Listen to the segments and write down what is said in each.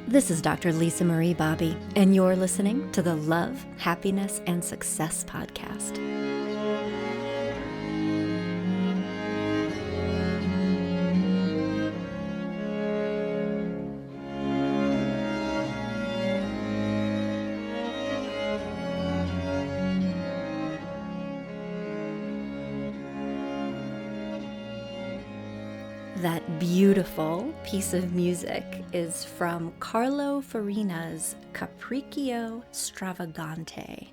This is Dr. Lisa Marie Bobby, and you're listening to the Love, Happiness, and Success podcast. That beautiful piece of music is from Carlo Farina's Capriccio Stravagante.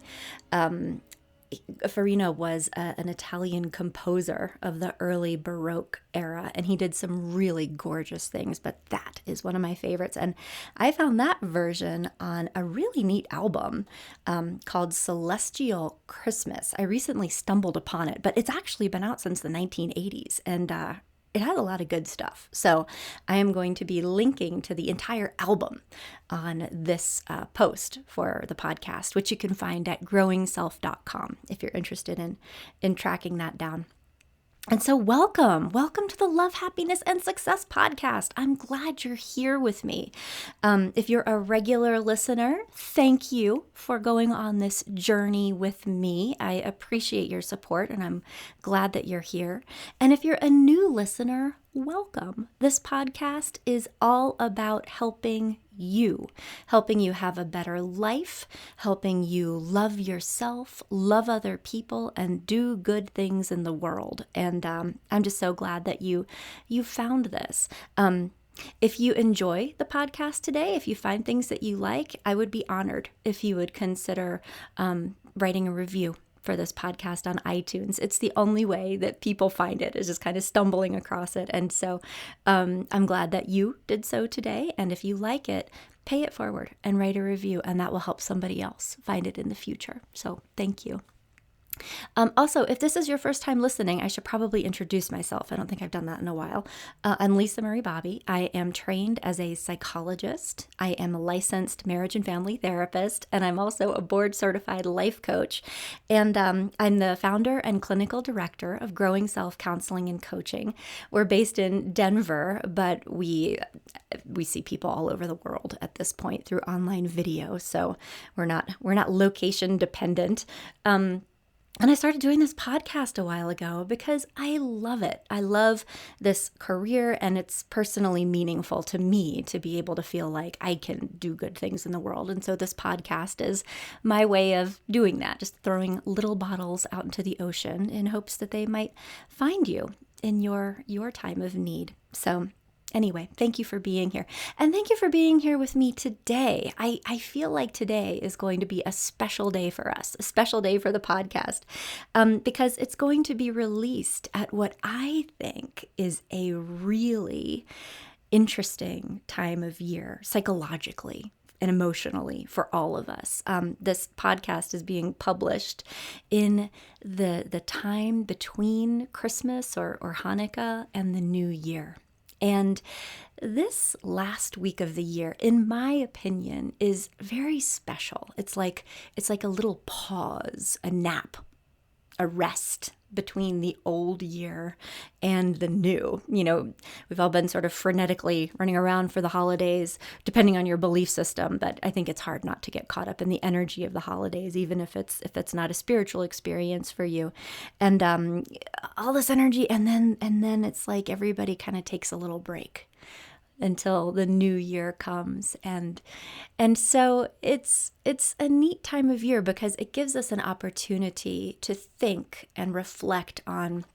Farina was an Italian composer of the early Baroque era, and he did some really gorgeous things, but that is one of my favorites. And I found that version on a really neat album called Celestial Christmas. I recently stumbled upon it, but it's actually been out since the 1980s, and it has a lot of good stuff. So I am going to be linking to the entire album on this post for the podcast, which you can find at growingself.com if you're interested in tracking that down. And so welcome to the Love, Happiness, and Success podcast. I'm glad you're here with me. If you're a regular listener, thank you for going on this journey with me. I appreciate your support, and I'm glad that you're here. And if you're a new listener, welcome. This podcast is all about helping you have a better life, helping you love yourself, love other people, and do good things in the world. And I'm just so glad that you found this. If you enjoy the podcast today, if you find things that you like, I would be honored if you would consider writing a review for this podcast on iTunes. It's the only way that people find it, is just kind of stumbling across it. And so I'm glad that you did so today. And if you like it, pay it forward and write a review, and that will help somebody else find it in the future. So thank you. Also, if this is your first time listening, I should probably introduce myself. I don't think I've done that in a while. I'm Lisa Marie Bobby. I am trained as a psychologist. I am a licensed marriage and family therapist, and I'm also a board-certified life coach. And I'm the founder and clinical director of Growing Self Counseling and Coaching. We're based in Denver, but we see people all over the world at this point through online video. So we're not location dependent. And I started doing this podcast a while ago because I love it. I love this career, and it's personally meaningful to me to be able to feel like I can do good things in the world. And so this podcast is my way of doing that, just throwing little bottles out into the ocean in hopes that they might find you in your time of need. So anyway, thank you for being here. And thank you for being here with me today. I feel like today is going to be a special day for us, a special day for the podcast, because it's going to be released at what I think is a really interesting time of year, psychologically and emotionally, for all of us. This podcast is being published in the time between Christmas or Hanukkah and the New Year. And this last week of the year, in my opinion, is very special. It's like a little pause, a nap, a rest between the old year and the new. You know, we've all been sort of frenetically running around for the holidays, depending on your belief system, but I think it's hard not to get caught up in the energy of the holidays, even if it's not a spiritual experience for you. And all this energy, and then it's like everybody kind of takes a little break until the new year comes. And so it's a neat time of year because it gives us an opportunity to think and reflect on,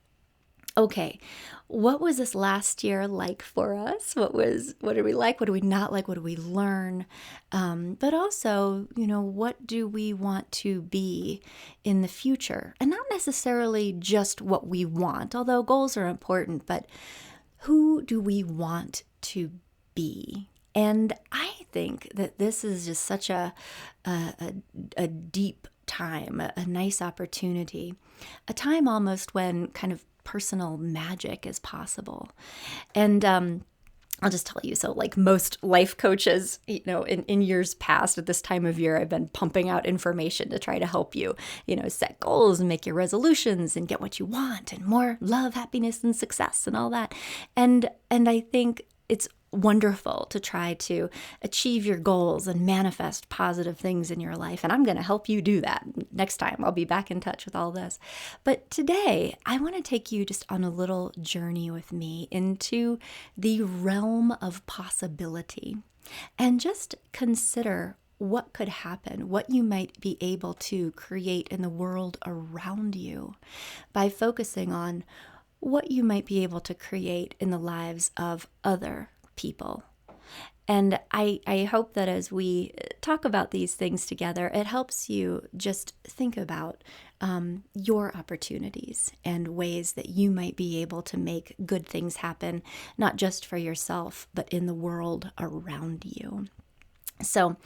okay, what was this last year like for us? What did we like? What did we not like? What did we learn? But also, what do we want to be in the future? And not necessarily just what we want, although goals are important, but who do we want to be? And I think that this is just such a deep time, a nice opportunity, a time almost when kind of personal magic is possible. And I'll just tell you, so like most life coaches, in years past at this time of year, I've been pumping out information to try to help you, set goals and make your resolutions and get what you want and more love, happiness, and success and all that. And I think it's wonderful to try to achieve your goals and manifest positive things in your life. And I'm going to help you do that next time. I'll be back in touch with all this. But today, I want to take you just on a little journey with me into the realm of possibility and just consider what could happen, what you might be able to create in the world around you by focusing on what you might be able to create in the lives of other people. And I hope that as we talk about these things together, it helps you just think about your opportunities and ways that you might be able to make good things happen, not just for yourself, but in the world around you. So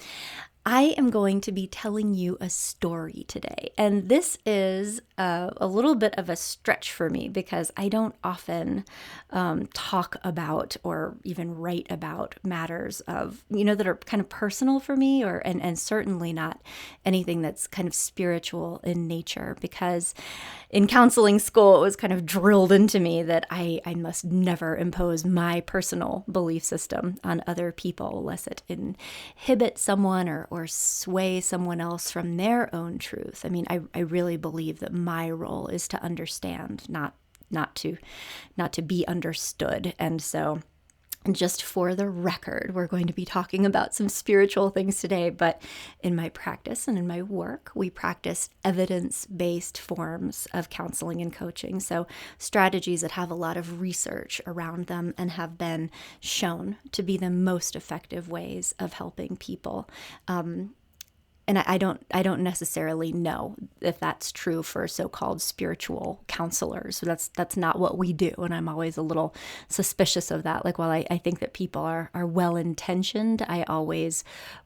I am going to be telling you a story today. And this is a little bit of a stretch for me because I don't often talk about or even write about matters of, that are kind of personal for me and certainly not anything that's kind of spiritual in nature, because in counseling school, it was kind of drilled into me that I must never impose my personal belief system on other people, unless it inhibits someone or sway someone else from their own truth. I mean, I really believe that my role is to understand, not to be understood. And so, just for the record, we're going to be talking about some spiritual things today, but in my practice and in my work, we practice evidence-based forms of counseling and coaching. So strategies that have a lot of research around them and have been shown to be the most effective ways of helping people. And I don't necessarily know if that's true for so-called spiritual counselors. So that's not what we do. And I'm always a little suspicious of that. Like, while I think that people are well-intentioned, I always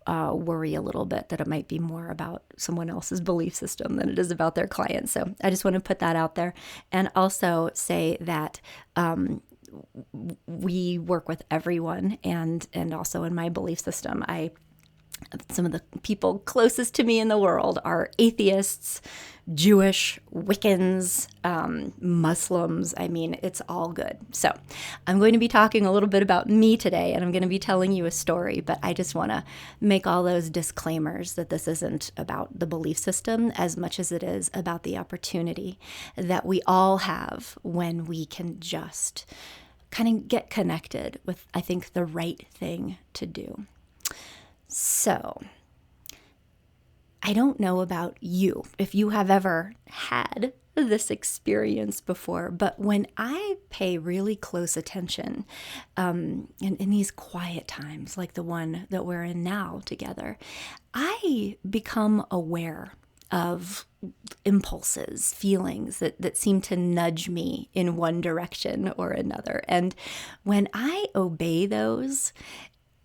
worry a little bit that it might be more about someone else's belief system than it is about their clients. So I just want to put that out there. And also say that we work with everyone. And also in my belief system, some of the people closest to me in the world are atheists, Jewish, Wiccans, Muslims. I mean, it's all good. So I'm going to be talking a little bit about me today, and I'm going to be telling you a story, but I just want to make all those disclaimers that this isn't about the belief system as much as it is about the opportunity that we all have when we can just kind of get connected with, I think, the right thing to do. So, I don't know about you, if you have ever had this experience before, but when I pay really close attention in these quiet times, like the one that we're in now together, I become aware of impulses, feelings that seem to nudge me in one direction or another. And when I obey those,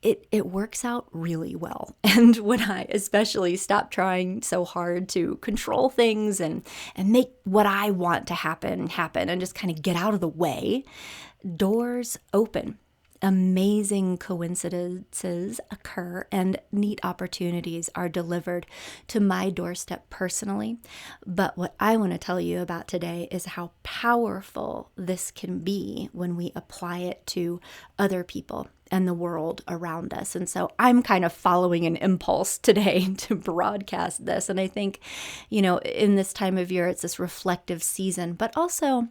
it works out really well. And when I especially stop trying so hard to control things and make what I want to happen and just kind of get out of the way, doors open. Amazing coincidences occur and neat opportunities are delivered to my doorstep personally. But what I want to tell you about today is how powerful this can be when we apply it to other people and the world around us. And so I'm kind of following an impulse today to broadcast this. And I think, in this time of year, it's this reflective season, but also,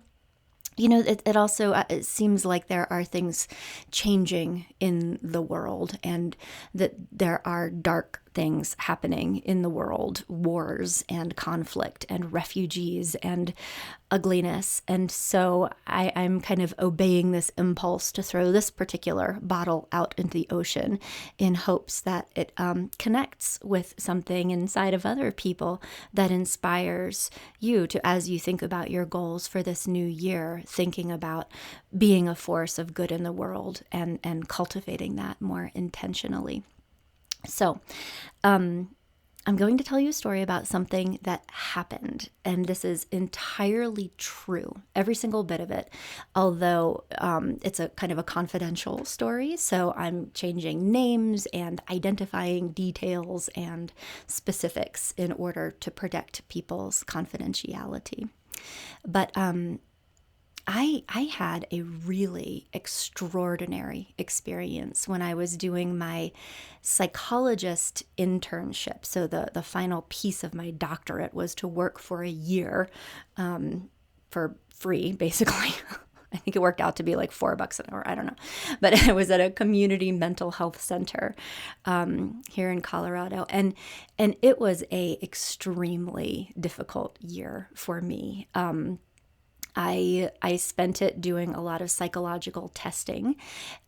it also it seems like there are things changing in the world, and that there are dark things happening in the world, wars and conflict and refugees and ugliness. And so I'm kind of obeying this impulse to throw this particular bottle out into the ocean in hopes that it connects with something inside of other people that inspires you to, as you think about your goals for this new year, thinking about being a force of good in the world and cultivating that more intentionally. So, I'm going to tell you a story about something that happened, and this is entirely true, every single bit of it, although it's a kind of a confidential story, so I'm changing names and identifying details and specifics in order to protect people's confidentiality. But I had a really extraordinary experience when I was doing my psychologist internship. So the final piece of my doctorate was to work for a year for free, basically. I think it worked out to be like $4 an hour. I don't know. But it was at a community mental health center here in Colorado. And it was a extremely difficult year for me. I spent it doing a lot of psychological testing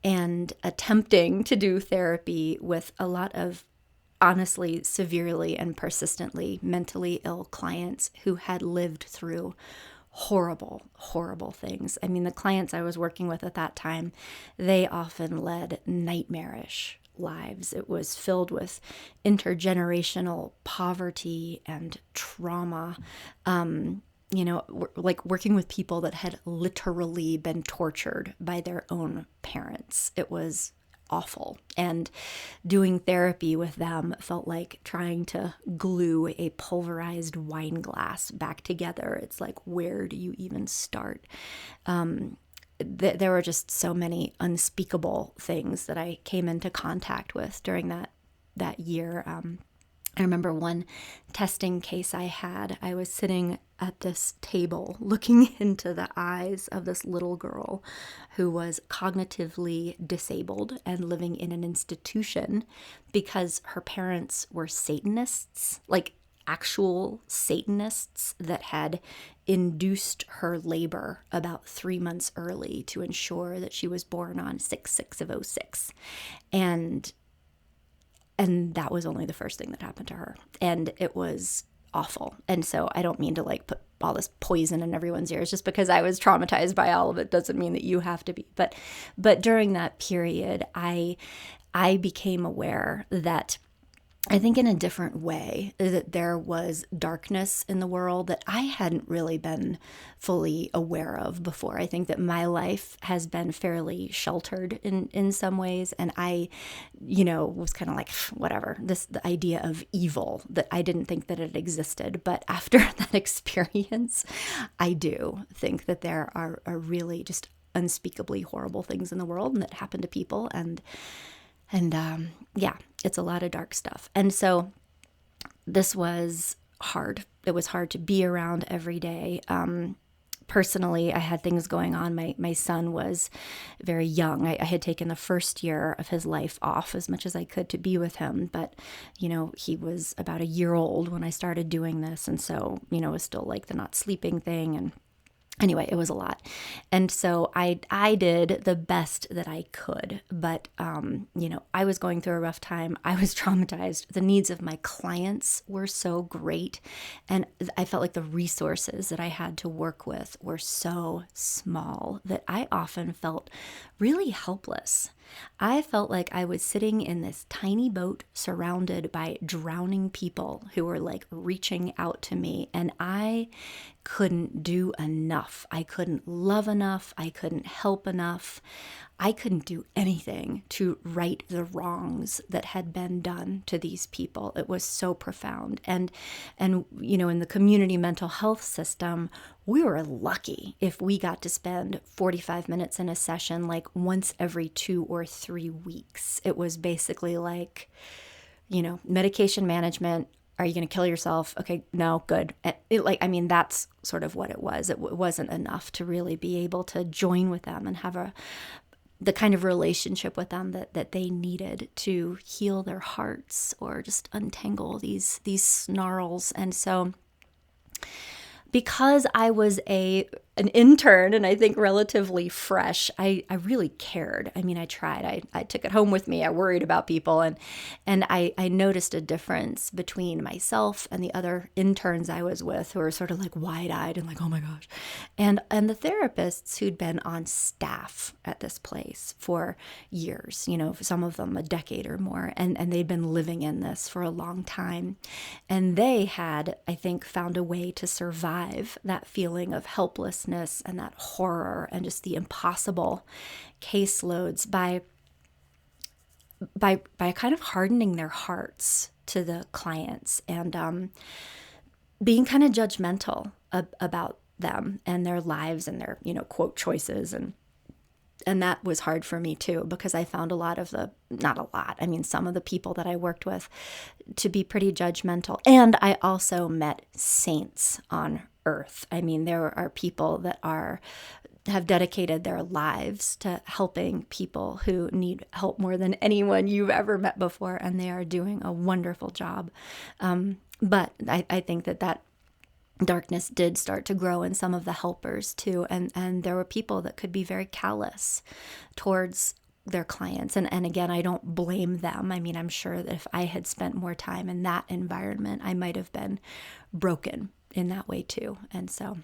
and attempting to do therapy with a lot of honestly severely and persistently mentally ill clients who had lived through horrible, horrible things. I mean, the clients I was working with at that time, they often led nightmarish lives. It was filled with intergenerational poverty and trauma. Like working with people that had literally been tortured by their own parents. It was awful. And doing therapy with them felt like trying to glue a pulverized wine glass back together. It's like, where do you even start? There were just so many unspeakable things that I came into contact with during that year. I remember one testing case I had. I was sitting at this table looking into the eyes of this little girl who was cognitively disabled and living in an institution because her parents were Satanists, like actual Satanists that had induced her labor about 3 months early to ensure that she was born on 6/6 of '06. And that was only the first thing that happened to her. And it was awful. And so I don't mean to like put all this poison in everyone's ears. Just because I was traumatized by all of it doesn't mean that you have to be. But during that period, I became aware that I think in a different way that there was darkness in the world that I hadn't really been fully aware of before. I think that my life has been fairly sheltered in some ways. And I, was kind of like, whatever, the idea of evil, that I didn't think that it existed. But after that experience, I do think that there are really just unspeakably horrible things in the world and that happen to people. And yeah, it's a lot of dark stuff. And so this was hard. It was hard to be around every day. Personally, I had things going on. My son was very young. I had taken the first year of his life off as much as I could to be with him. But, he was about a year old when I started doing this. And so, it was still like the not sleeping thing. And anyway, it was a lot. And so I did the best that I could, but, I was going through a rough time. I was traumatized. The needs of my clients were so great. And I felt like the resources that I had to work with were so small that I often felt really helpless. I felt like I was sitting in this tiny boat surrounded by drowning people who were like reaching out to me, and I couldn't do enough. I couldn't love enough. I couldn't help enough. I couldn't do anything to right the wrongs that had been done to these people. It was so profound. And in the community mental health system, we were lucky if we got to spend 45 minutes in a session like once every 2 or 3 weeks. It was basically like, medication management. Are you going to kill yourself? Okay, no, good. That's sort of what it was. It wasn't enough to really be able to join with them and have the kind of relationship with them that they needed to heal their hearts or just untangle these snarls. And so because I was an intern and I think relatively fresh, I really cared. I mean, I tried. I took it home with me. I worried about people, and I noticed a difference between myself and the other interns I was with, who were sort of like wide-eyed and like, oh my gosh, and the therapists who'd been on staff at this place for years, some of them a decade or more, and they'd been living in this for a long time, and they had, I think, found a way to survive that feeling of helplessness and that horror and just the impossible caseloads by kind of hardening their hearts to the clients and being kind of judgmental about them and their lives and their, quote choices. And that was hard for me too, because I found some of the people that I worked with to be pretty judgmental. And I also met saints on earth. I mean, there are people that have dedicated their lives to helping people who need help more than anyone you've ever met before, and they are doing a wonderful job. But I think that darkness did start to grow in some of the helpers too, and there were people that could be very callous towards their clients. And again, I don't blame them. I mean, I'm sure that if I had spent more time in that environment, I might have been broken in that way too. And so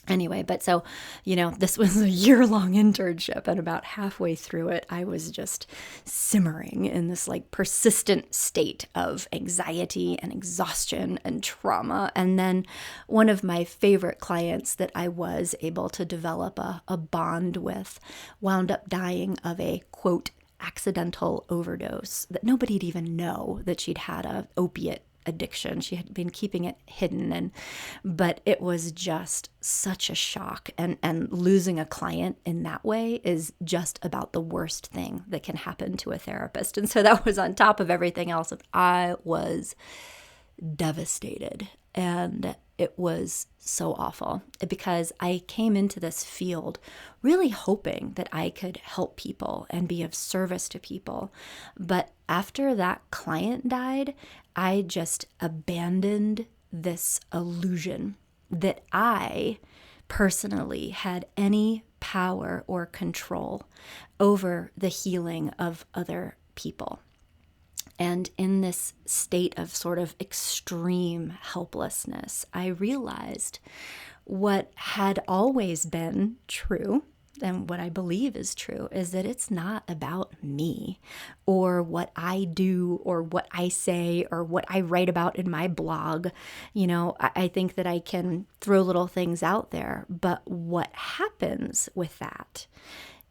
anyway, this was a year-long internship, and about halfway through it, I was just simmering in this like persistent state of anxiety and exhaustion and trauma. And then one of my favorite clients that I was able to develop a bond with wound up dying of a, quote, accidental overdose that nobody'd even know that she'd had a opiate addiction. She had been keeping it hidden, but it was just such a shock. And losing a client in that way is just about the worst thing that can happen to a therapist. And so that was on top of everything else. And I was devastated. And it was so awful because I came into this field really hoping that I could help people and be of service to people. But after that client died, I just abandoned this illusion that I personally had any power or control over the healing of other people. And in this state of sort of extreme helplessness, I realized what had always been true, and what I believe is true, is that it's not about me or what I do or what I say or what I write about in my blog. I think that I can throw little things out there, but what happens with that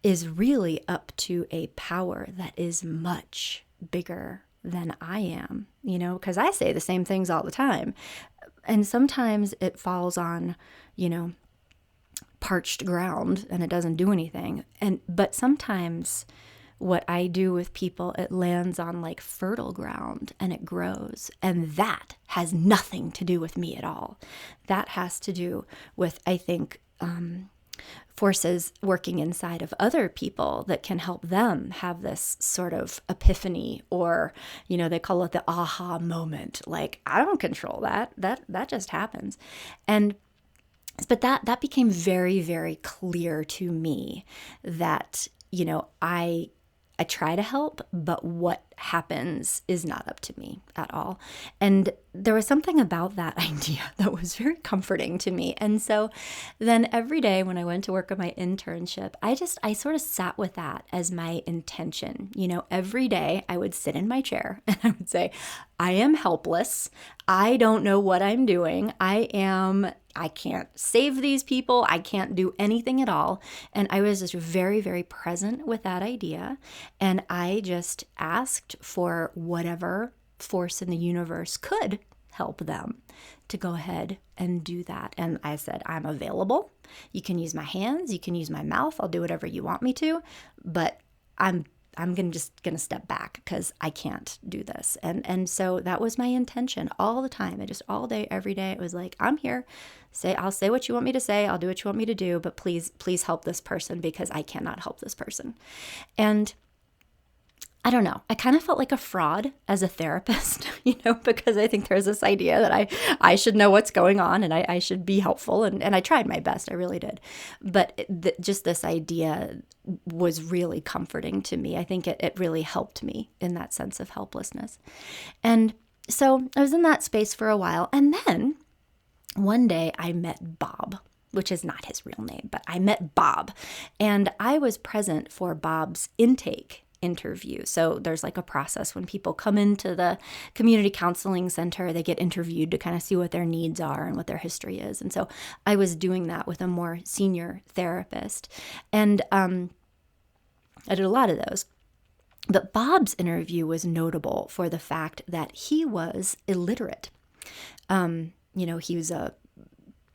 is really up to a power that is much bigger than I am, because I say the same things all the time. And sometimes it falls on, parched ground and it doesn't do anything. But sometimes what I do with people, it lands on like fertile ground and it grows. And that has nothing to do with me at all. That has to do with, I think, forces working inside of other people that can help them have this sort of epiphany, or, they call it the aha moment. Like, I don't control that. That just happens. But that became very, very clear to me that, I try to help, but what happens is not up to me at all. And there was something about that idea that was very comforting to me. And so then every day when I went to work on my internship, I sort of sat with that as my intention. Every day I would sit in my chair and I would say, I am helpless. I don't know what I'm doing. I can't save these people. I can't do anything at all. And I was just very, very present with that idea. And I just asked for whatever force in the universe could help them to go ahead and do that. And I said, I'm available. You can use my hands. You can use my mouth. I'll do whatever you want me to. But I'm just gonna step back because I can't do this. And so that was my intention all the time. I just all day, every day, it was like, I'm here. I'll say what you want me to say. I'll do what you want me to do. But please help this person because I cannot help this person. And I don't know. I kind of felt like a fraud as a therapist, because I think there's this idea that I should know what's going on and I should be helpful. And I tried my best. I really did. But just this idea was really comforting to me. I think it really helped me in that sense of helplessness. And so I was in that space for a while. And then one day I met Bob, which is not his real name, but I met Bob. And I was present for Bob's intake interview. So there's like a process when people come into the community counseling center, they get interviewed to kind of see what their needs are and what their history is. And so I was doing that with a more senior therapist. And I did a lot of those. But Bob's interview was notable for the fact that he was illiterate. He was a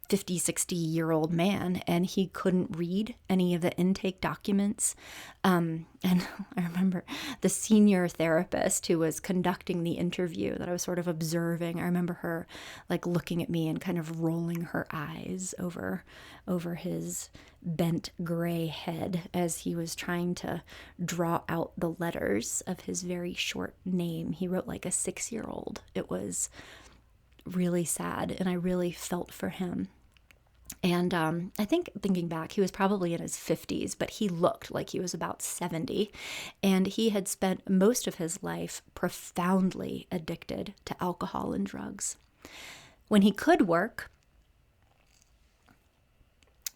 50, 60-year-old man, and he couldn't read any of the intake documents. And I remember the senior therapist who was conducting the interview that I was sort of observing. I remember her like looking at me and kind of rolling her eyes over his bent gray head as he was trying to draw out the letters of his very short name. He wrote like a 6-year-old. It was really sad, and I really felt for him. And I think, thinking back, he was probably in his 50s, but he looked like he was about 70. And he had spent most of his life profoundly addicted to alcohol and drugs. When he could work,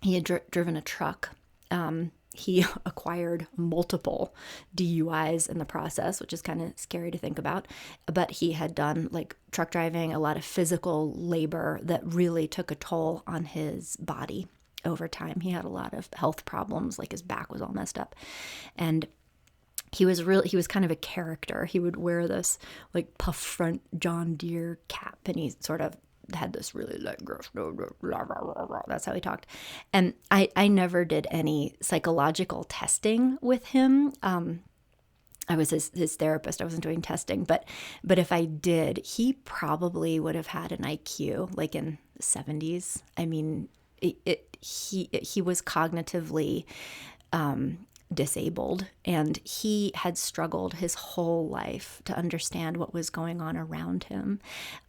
he had driven a truck. He acquired multiple DUIs in the process, which is kind of scary to think about. But he had done like truck driving, a lot of physical labor that really took a toll on his body over time. He had a lot of health problems, like his back was all messed up. And he was kind of a character. He would wear this like puff front John Deere cap, and he sort of had this really like gross, that's how he talked. And I never did any psychological testing with him. I was his therapist. I wasn't doing testing, but if I did, he probably would have had an IQ like in the 70s. I mean, he was cognitively disabled, and he had struggled his whole life to understand what was going on around him.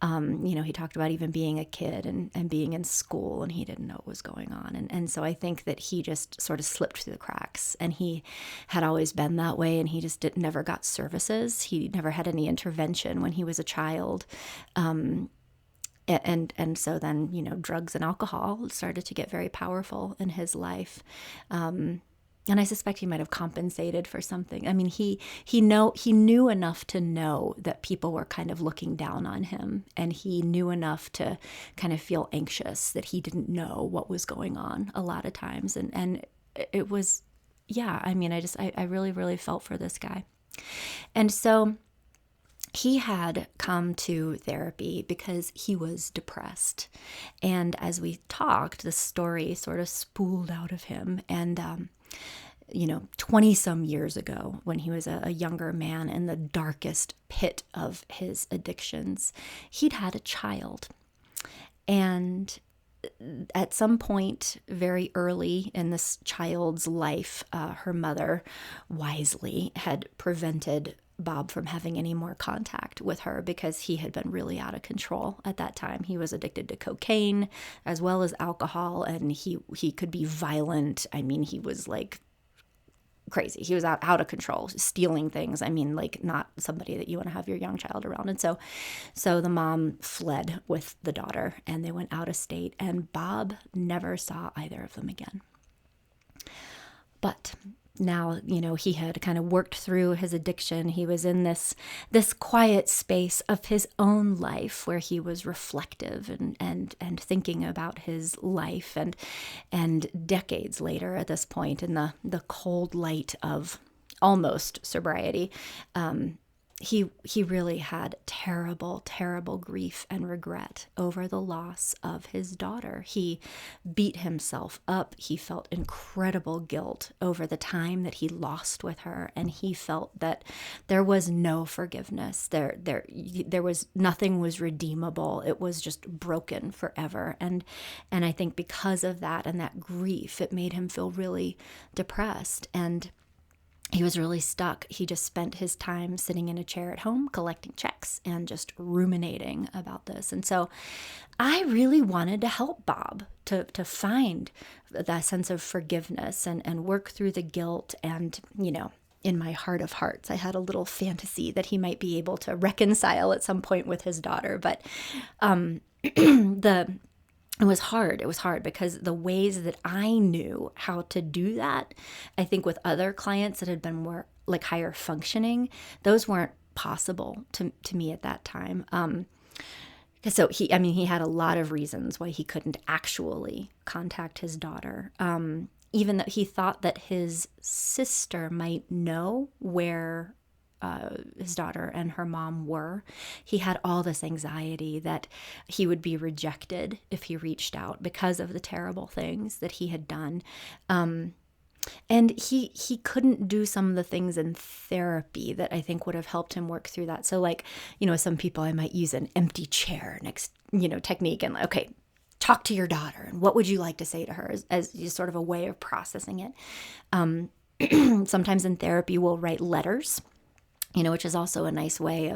He talked about even being a kid and being in school, and he didn't know what was going on. And so I think that he just sort of slipped through the cracks, and he had always been that way, and he just never got services. He never had any intervention when he was a child. And so then, drugs and alcohol started to get very powerful in his life. And I suspect he might have compensated for something. I mean, he knew enough to know that people were kind of looking down on him, and he knew enough to kind of feel anxious that he didn't know what was going on a lot of times. And it was, yeah, I mean, I really, really felt for this guy. And so he had come to therapy because he was depressed. And as we talked, the story sort of spooled out of him. And 20 some years ago, when he was a younger man in the darkest pit of his addictions, he'd had a child. And at some point very early in this child's life, her mother wisely had prevented Bob from having any more contact with her because he had been really out of control at that time. He was addicted to cocaine as well as alcohol, and he could be violent. I mean, he was like crazy. He was out of control, stealing things. I mean, like not somebody that you want to have your young child around. And so the mom fled with the daughter, and they went out of state, and Bob never saw either of them again. But now, he had kind of worked through his addiction. He was in this quiet space of his own life where he was reflective and thinking about his life. And decades later, at this point, in the cold light of almost sobriety, he really had terrible, terrible grief and regret over the loss of his daughter. He beat himself up. He felt incredible guilt over the time that he lost with her, and he felt that there was no forgiveness. There was nothing was redeemable. It was just broken forever. And I think because of that and that grief, it made him feel really depressed, and he was really stuck. He just spent his time sitting in a chair at home, collecting checks and just ruminating about this. And so I really wanted to help Bob to find that sense of forgiveness and work through the guilt. And, in my heart of hearts, I had a little fantasy that he might be able to reconcile at some point with his daughter. But it was hard. It was hard because the ways that I knew how to do that, I think with other clients that had been more like higher functioning, those weren't possible to me at that time. So he had a lot of reasons why he couldn't actually contact his daughter. Even though he thought that his sister might know where his daughter and her mom were. He had all this anxiety that he would be rejected if he reached out because of the terrible things that he had done. And he couldn't do some of the things in therapy that I think would have helped him work through that. So like, some people, I might use an empty chair next, technique and okay, talk to your daughter and what would you like to say to her as just sort of a way of processing it. Sometimes in therapy, we'll write letters, which is also a nice way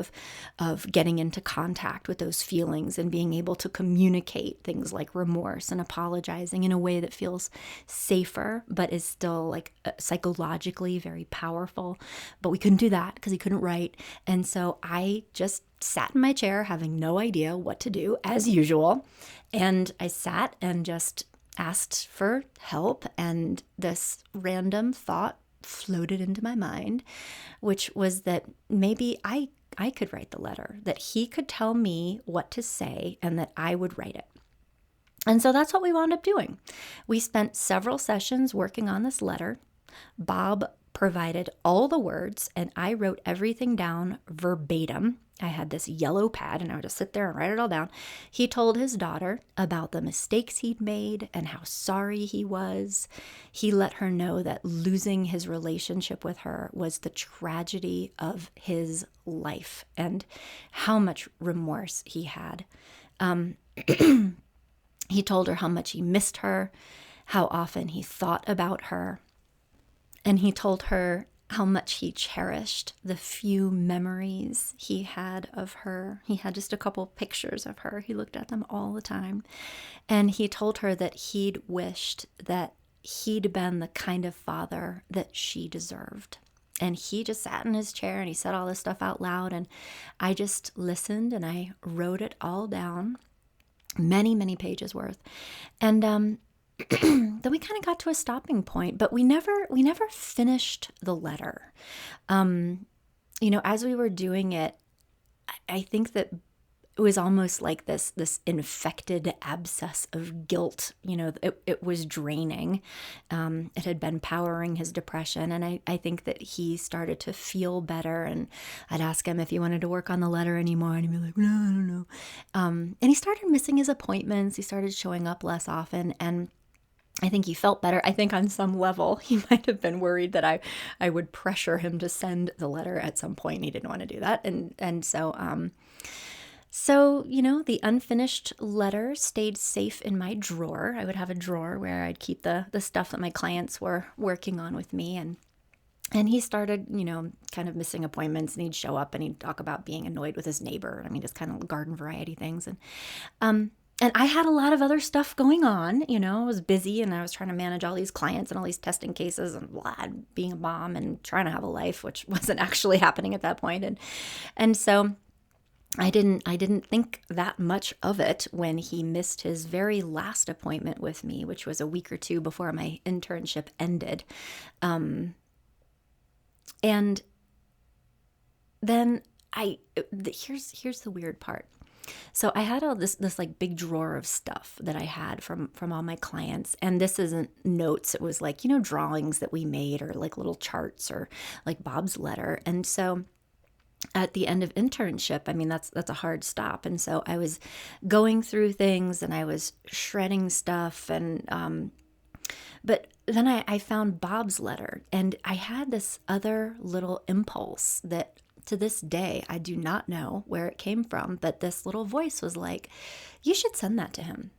of getting into contact with those feelings and being able to communicate things like remorse and apologizing in a way that feels safer, but is still like psychologically very powerful. But we couldn't do that because he couldn't write. And so I just sat in my chair having no idea what to do as usual. And I sat and just asked for help. And this random thought floated into my mind, which was that maybe I could write the letter, that he could tell me what to say and that I would write it. And so that's what we wound up doing. We spent several sessions working on this letter. Bob provided all the words and I wrote everything down verbatim. I had this yellow pad and I would just sit there and write it all down. He told his daughter about the mistakes he'd made and how sorry he was. He let her know that losing his relationship with her was the tragedy of his life and how much remorse he had. He told her how much he missed her, how often he thought about her. And he told her how much he cherished the few memories he had of her. He had just a couple pictures of her. He looked at them all the time. And he told her that he'd wished that he'd been the kind of father that she deserved. And he just sat in his chair and he said all this stuff out loud. And I just listened and I wrote it all down, many, many pages worth. And then we kind of got to a stopping point, but we never finished the letter. As we were doing it, I think that it was almost like this infected abscess of guilt. It was draining. It had been powering his depression. And I think that he started to feel better. And I'd ask him if he wanted to work on the letter anymore. And he'd be like, no, I don't know. And he started missing his appointments. He started showing up less often. And I think he felt better. I think on some level, he might have been worried that I would pressure him to send the letter at some point. He didn't want to do that. And so the unfinished letter stayed safe in my drawer. I would have a drawer where I'd keep the stuff that my clients were working on with me. And he started, kind of missing appointments, and he'd show up and he'd talk about being annoyed with his neighbor. I mean, just kind of garden variety things. And I had a lot of other stuff going on, I was busy and I was trying to manage all these clients and all these testing cases and blah, being a mom and trying to have a life, which wasn't actually happening at that point. And so I didn't think that much of it when he missed his very last appointment with me, which was a week or two before my internship ended. And then here's the weird part. So I had all this like big drawer of stuff that I had from all my clients. And this isn't notes. It was like, drawings that we made or like little charts or like Bob's letter. And so at the end of internship, I mean, that's a hard stop. And so I was going through things and I was shredding stuff. And but then I found Bob's letter and I had this other little impulse that to this day, I do not know where it came from, but this little voice was like, you should send that to him.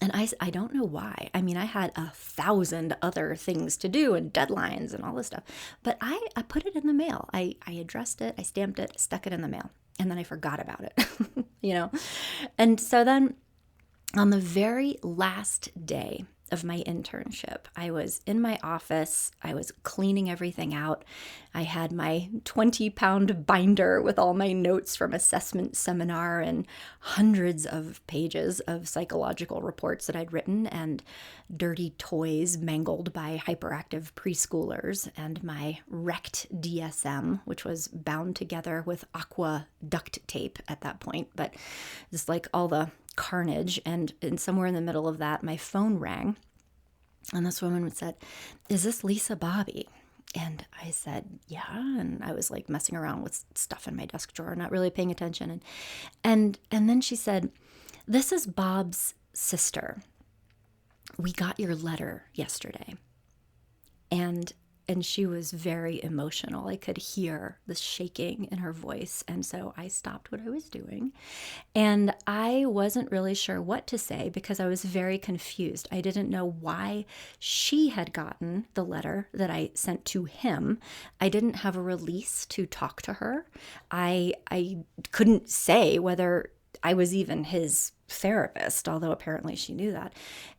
And I don't know why. I mean, I had 1,000 other things to do and deadlines and all this stuff, but I put it in the mail. I addressed it, I stamped it, stuck it in the mail, and then I forgot about it, And so then on the very last day of my internship, I was in my office. I was cleaning everything out. I had my 20-pound binder with all my notes from assessment seminar and hundreds of pages of psychological reports that I'd written and dirty toys mangled by hyperactive preschoolers and my wrecked DSM, which was bound together with aqua duct tape at that point, but just like all the carnage. And somewhere in the middle of that, my phone rang. And this woman said, "Is this Lisa Bobby?" And I said, yeah. And I was like messing around with stuff in my desk drawer, not really paying attention. And then she said, this is Bob's sister. We got your letter yesterday. And she was very emotional. I could hear the shaking in her voice. And so I stopped what I was doing. And I wasn't really sure what to say because I was very confused. I didn't know why she had gotten the letter that I sent to him. I didn't have a release to talk to her. I couldn't say whether I was even his therapist, although apparently she knew that.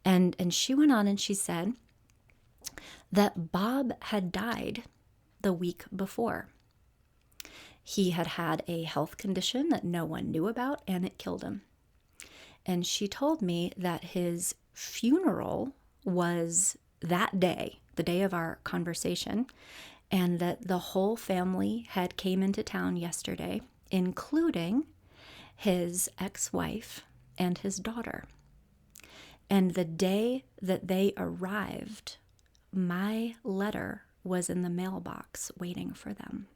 And she went on and she said that Bob had died the week before. He had had a health condition that no one knew about, and it killed him. And she told me that his funeral was that day, the day of our conversation, and that the whole family had came into town yesterday, including his ex-wife and his daughter. And the day that they arrived, my letter was in the mailbox waiting for them.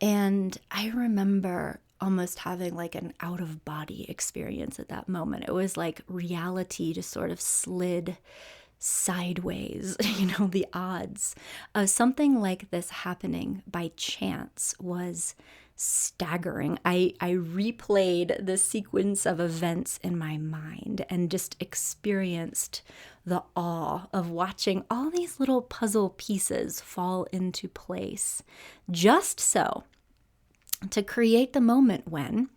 And I remember almost having like an out-of-body experience at that moment. It was like reality just sort of slid sideways. The odds of something like this happening by chance was staggering. I replayed the sequence of events in my mind and just experienced the awe of watching all these little puzzle pieces fall into place, just so to create the moment when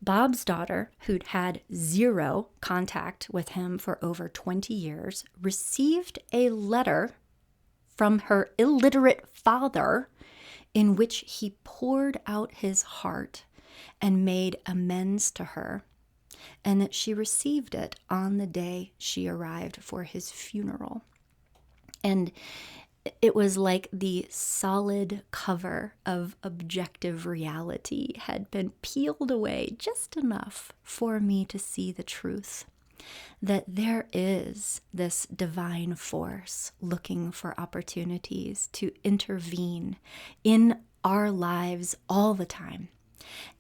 Bob's daughter, who'd had zero contact with him for over 20 years, received a letter from her illiterate father in which he poured out his heart and made amends to her, and that she received it on the day she arrived for his funeral. And it was like the solid cover of objective reality had been peeled away just enough for me to see the truth. That there is this divine force looking for opportunities to intervene in our lives all the time.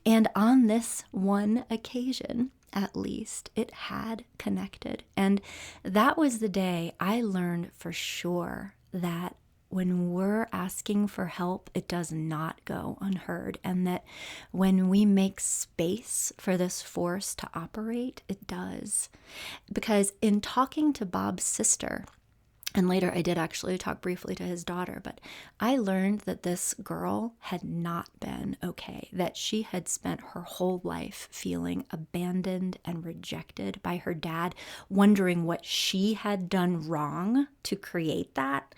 And on this one occasion, at least, it had connected. And that was the day I learned for sure that when we're asking for help, it does not go unheard. And that when we make space for this force to operate, it does. Because in talking to Bob's sister, and later I did actually talk briefly to his daughter, but I learned that this girl had not been okay, that she had spent her whole life feeling abandoned and rejected by her dad, wondering what she had done wrong to create that.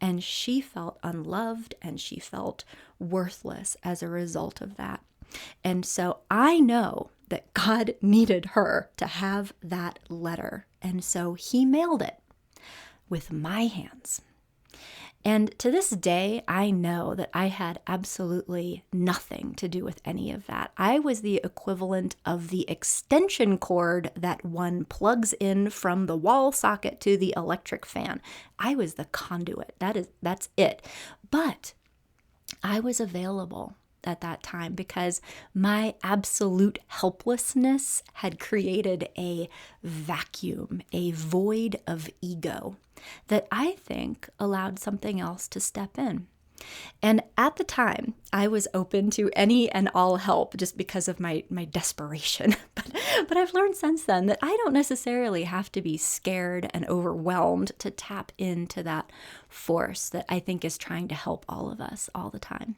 And she felt unloved and she felt worthless as a result of that. And so I know that God needed her to have that letter. And so he mailed it with my hands. And to this day, I know that I had absolutely nothing to do with any of that. I was the equivalent of the extension cord that one plugs in from the wall socket to the electric fan. I was the conduit. That's it. But I was available at that time because my absolute helplessness had created a vacuum, a void of ego that I think allowed something else to step in. And at the time, I was open to any and all help just because of my desperation. But I've learned since then that I don't necessarily have to be scared and overwhelmed to tap into that force that I think is trying to help all of us all the time.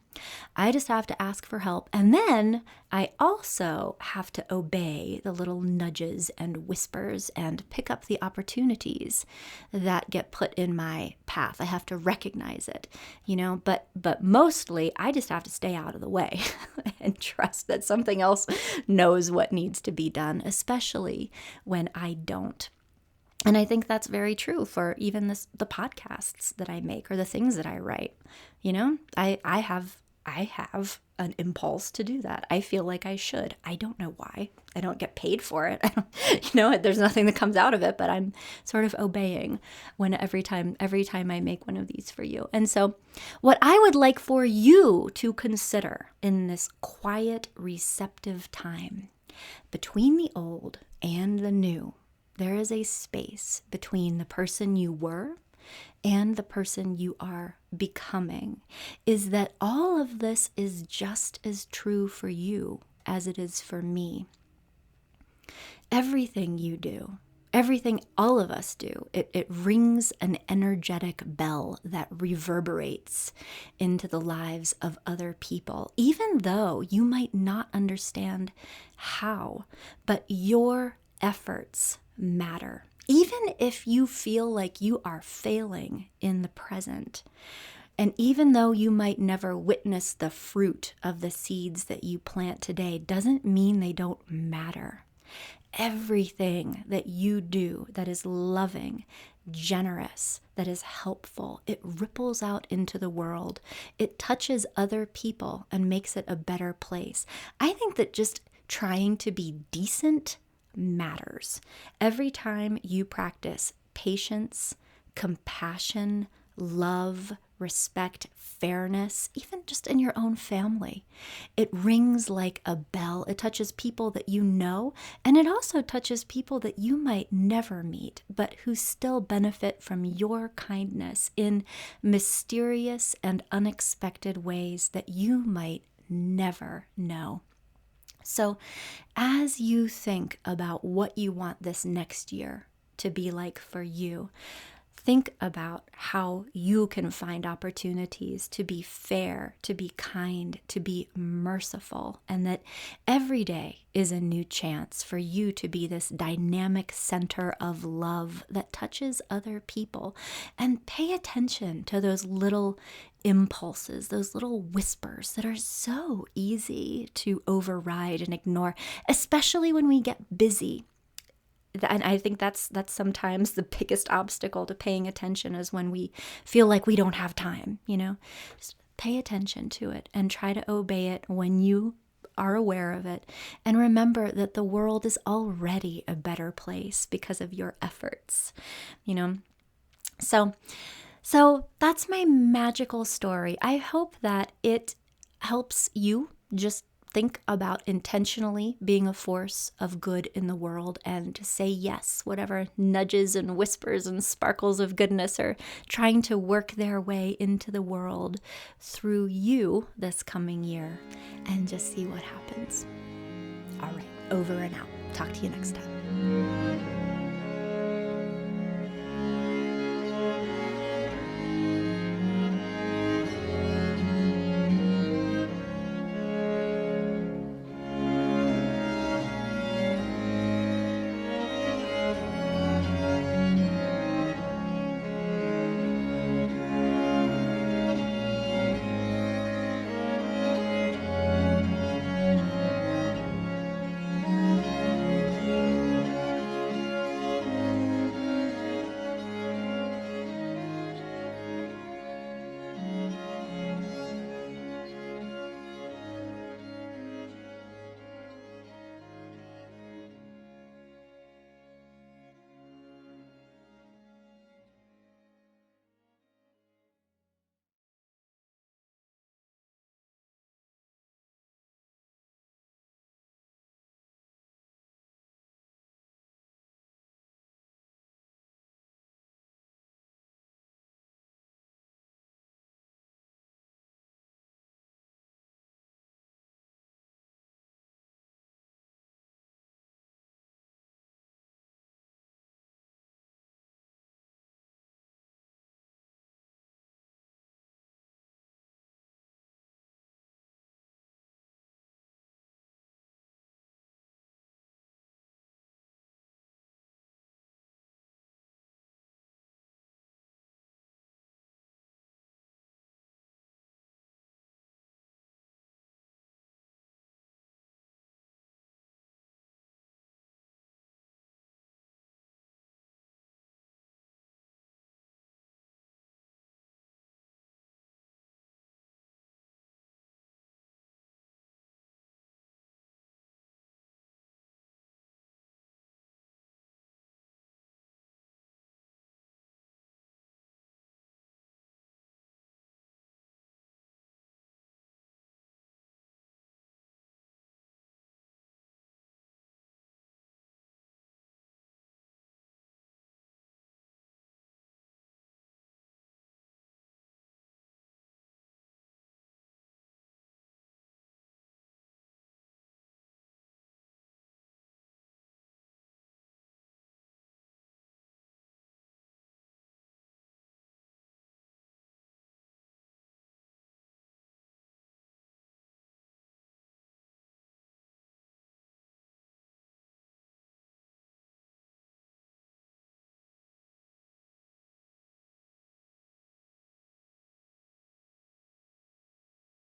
I just have to ask for help. And then I also have to obey the little nudges and whispers and pick up the opportunities that get put in my path. I have to recognize it, but mostly I just have to stay out of the way and trust that something else knows what needs to be done, especially when I don't. And I think that's very true for even the podcasts that I make or the things that I write. I have I have an impulse to do that. I feel like I should. I don't know why. I don't get paid for it. There's nothing that comes out of it, but I'm sort of obeying when every time I make one of these for you. And so what I would like for you to consider in this quiet, receptive time between the old and the new, there is a space between the person you were and the person you are becoming, is that all of this is just as true for you as it is for me. Everything you do, everything all of us do, it rings an energetic bell that reverberates into the lives of other people, even though you might not understand how, but your efforts matter. Even if you feel like you are failing in the present, and even though you might never witness the fruit of the seeds that you plant today, doesn't mean they don't matter. Everything that you do that is loving, generous, that is helpful, it ripples out into the world. It touches other people and makes it a better place. I think that just trying to be decent matters. Every time you practice patience, compassion, love, respect, fairness, even just in your own family, it rings like a bell. It touches people that you know, and it also touches people that you might never meet, but who still benefit from your kindness in mysterious and unexpected ways that you might never know. So as you think about what you want this next year to be like for you, think about how you can find opportunities to be fair, to be kind, to be merciful, and that every day is a new chance for you to be this dynamic center of love that touches other people. And pay attention to those little impulses, those little whispers that are so easy to override and ignore, especially when we get busy. And I think that's sometimes the biggest obstacle to paying attention, is when we feel like we don't have time, Just pay attention to it and try to obey it when you are aware of it. And remember that the world is already a better place because of your efforts, So that's my magical story. I hope that it helps you just think about intentionally being a force of good in the world, and to say yes, whatever nudges and whispers and sparkles of goodness are trying to work their way into the world through you this coming year, and just see what happens. All right, over and out. Talk to you next time.